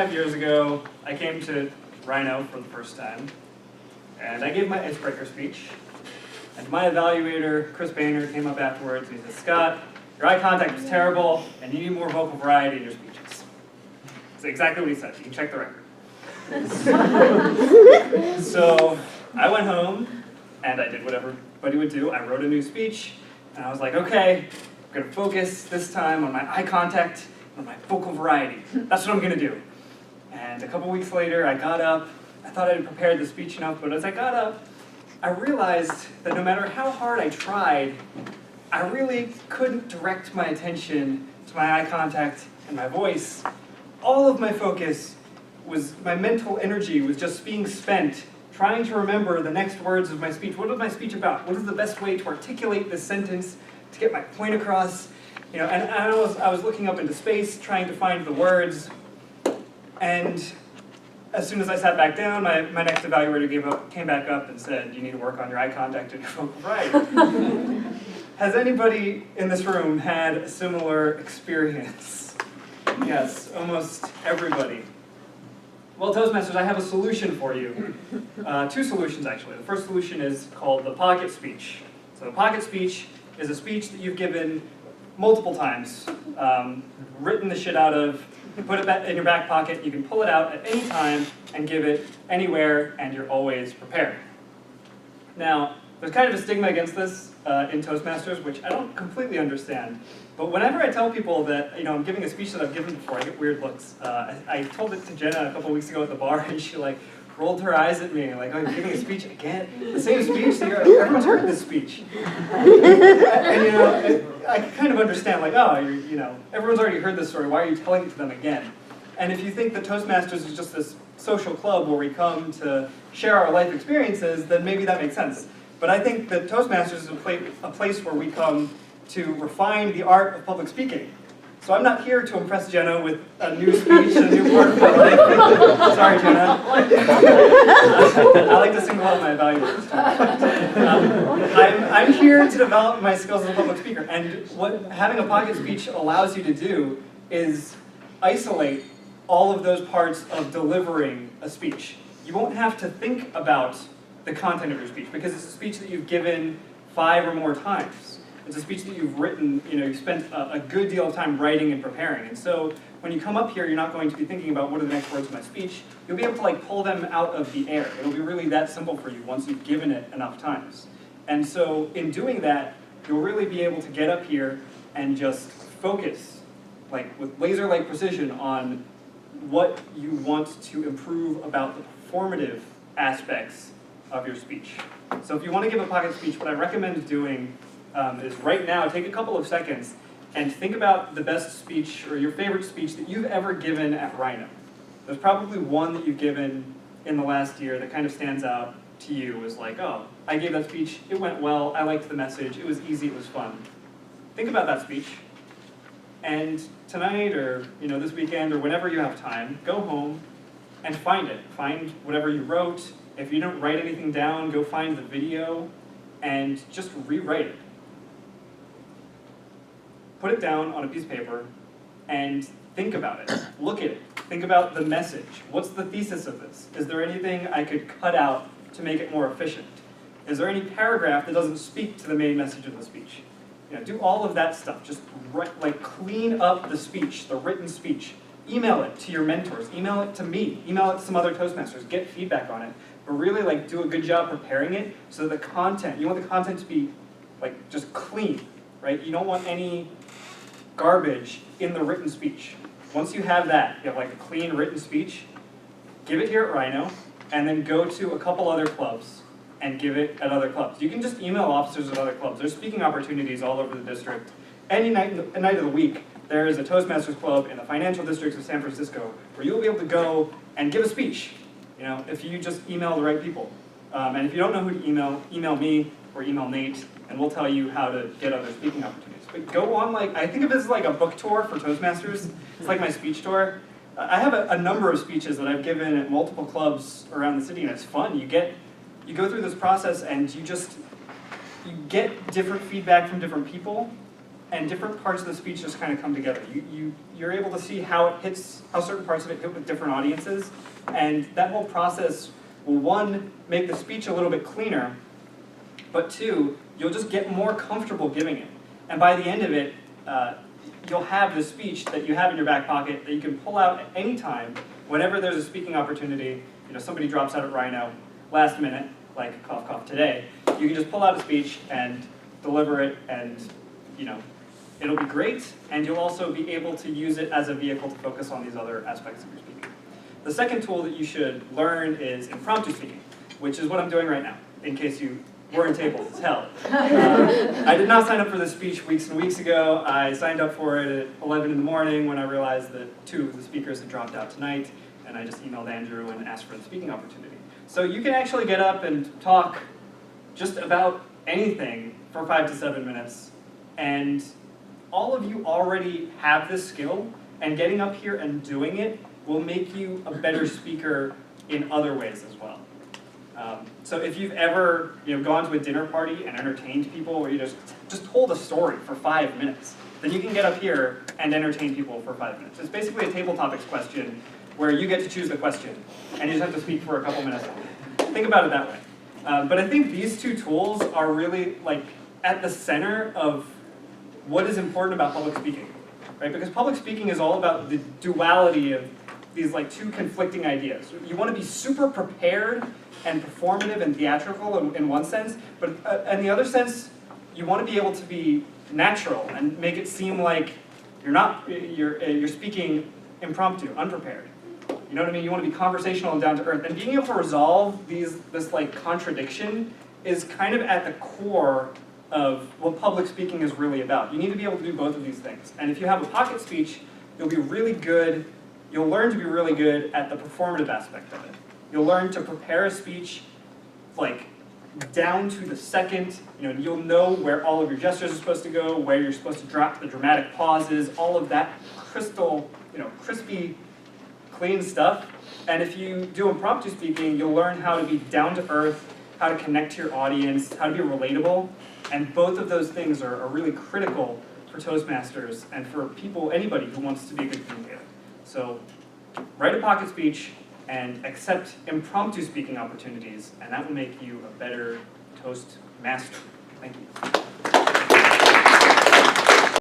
2.5 years ago, I came to Rhino for the first time, and I gave my icebreaker speech. And my evaluator, Chris Boehner, came up afterwards and he said, Scott, your eye contact was terrible, and you need more vocal variety in your speeches. That's exactly what he said. You can check the record. So I went home, and I did what everybody would do. I wrote a new speech, and I was like, okay, I'm going to focus this time on my eye contact and my vocal variety. That's what I'm going to do. And a couple weeks later, I got up. I thought I had prepared the speech enough, but as I got up, I realized that no matter how hard I tried, I really couldn't direct my attention to my eye contact and my voice. All of my focus was, my mental energy was just being spent trying to remember the next words of my speech. What was my speech about? What is the best way to articulate this sentence to get my point across? And I was looking up into space, trying to find the words, and as soon as I sat back down, my next evaluator came back up and said, you need to work on your eye contact and your vocal variety. Has anybody in this room had a similar experience? Yes, almost everybody. Well, Toastmasters, I have a solution for you. Two solutions, actually. The first solution is called the pocket speech. So the pocket speech is a speech that you've given multiple times, written the shit out of, you put it in your back pocket, you can pull it out at any time and give it anywhere, and you're always prepared. Now, there's kind of a stigma against this in Toastmasters, which I don't completely understand. But whenever I tell people that I'm giving a speech that I've given before, I get weird looks. I told it to Jenna a couple weeks ago at the bar, and she rolled her eyes at me, like, oh, you're giving a speech again? The same speech? Everyone's heard this speech. And I kind of understand, like, oh, everyone's already heard this story, why are you telling it to them again? And if you think that Toastmasters is just this social club where we come to share our life experiences, then maybe that makes sense. But I think that Toastmasters is a place where we come to refine the art of public speaking. So I'm not here to impress Jenna with a new speech, a new part of my life. Sorry, Jenna. I like to single out my evaluators. I'm here to develop my skills as a public speaker. And what having a pocket speech allows you to do is isolate all of those parts of delivering a speech. You won't have to think about the content of your speech because it's a speech that you've given 5 or more times. It's a speech that you've written, you've spent a good deal of time writing and preparing. And so when you come up here, you're not going to be thinking about what are the next words of my speech. You'll be able to pull them out of the air. It'll be really that simple for you once you've given it enough times. And so in doing that, you'll really be able to get up here and just focus, with laser-like precision on what you want to improve about the performative aspects of your speech. So if you want to give a pocket speech, what I recommend doing is right now, take a couple of seconds and think about the best speech or your favorite speech that you've ever given at Rhino. There's probably one that you've given in the last year that kind of stands out to you as like, oh, I gave that speech, it went well, I liked the message, it was easy, it was fun. Think about that speech, and tonight or this weekend or whenever you have time, go home and find it. Find whatever you wrote. If you don't write anything down, go find the video and just rewrite it. Put it down on a piece of paper and think about it. Look at it. Think about the message. What's the thesis of this? Is there anything I could cut out to make it more efficient? Is there any paragraph that doesn't speak to the main message of the speech? Do all of that stuff. Just clean up the speech, the written speech. Email it to your mentors. Email it to me. Email it to some other Toastmasters. Get feedback on it. But really do a good job preparing it so that the content, you want the content to be just clean, right? You don't want any garbage in the written speech. Once you have that, you have a clean written speech, give it here at Rhino, and then go to a couple other clubs and give it at other clubs. You can just email officers at other clubs. There's speaking opportunities all over the night of the week. There is a Toastmasters club in the financial districts of San Francisco where you'll be able to go and give a speech, if you just email the right people. And if you don't know who to email me or email Nate, and we'll tell you how to get other speaking opportunities. But go on, I think of it as a book tour for Toastmasters. It's like my speech tour. I have a number of speeches that I've given at multiple clubs around the city, and it's fun. You go through this process, and you get different feedback from different people, and different parts of the speech just kind of come together. You're able to see how certain parts of it hit with different audiences, and that whole process will, one, make the speech a little bit cleaner, but two, you'll just get more comfortable giving it. And by the end of it, you'll have the speech that you have in your back pocket that you can pull out at any time, whenever there's a speaking opportunity. Somebody drops out at Rhino last minute, like cough cough today, you can just pull out a speech and deliver it, and it'll be great, and you'll also be able to use it as a vehicle to focus on these other aspects of your speaking. The second tool that you should learn is impromptu speaking, which is what I'm doing right now, in case you weren't able to tell. I did not sign up for this speech weeks and weeks ago. I signed up for it at 11 in the morning when I realized that 2 of the speakers had dropped out tonight, and I just emailed Andrew and asked for the speaking opportunity. So you can actually get up and talk just about anything for 5 to 7 minutes, and all of you already have this skill, and getting up here and doing it will make you a better speaker in other ways as well. So if you've ever gone to a dinner party and entertained people, where you just told a story for 5 minutes, then you can get up here and entertain people for 5 minutes. It's basically a table topics question where you get to choose the question, and you just have to speak for a couple minutes. Think about it that way. But I think these 2 tools are really at the center of what is important about public speaking, right? Because public speaking is all about the duality of these 2 conflicting ideas. You want to be super prepared and performative and theatrical in one sense, but in the other sense, you want to be able to be natural and make it seem like you're speaking impromptu, unprepared. You know what I mean? You want to be conversational and down to earth. And being able to resolve this contradiction is kind of at the core of what public speaking is really about. You need to be able to do both of these things. And if you have a pocket speech, you'll be really good. You'll learn to be really good at the performative aspect of it. You'll learn to prepare a speech down to the second. You'll know where all of your gestures are supposed to go, where you're supposed to drop the dramatic pauses, all of that crispy, clean stuff. And if you do impromptu speaking, you'll learn how to be down to earth, how to connect to your audience, how to be relatable. And both of those things are really critical for Toastmasters and for anybody who wants to be a good communicator. So write a pocket speech and accept impromptu speaking opportunities, and that will make you a better Toastmaster. Thank you.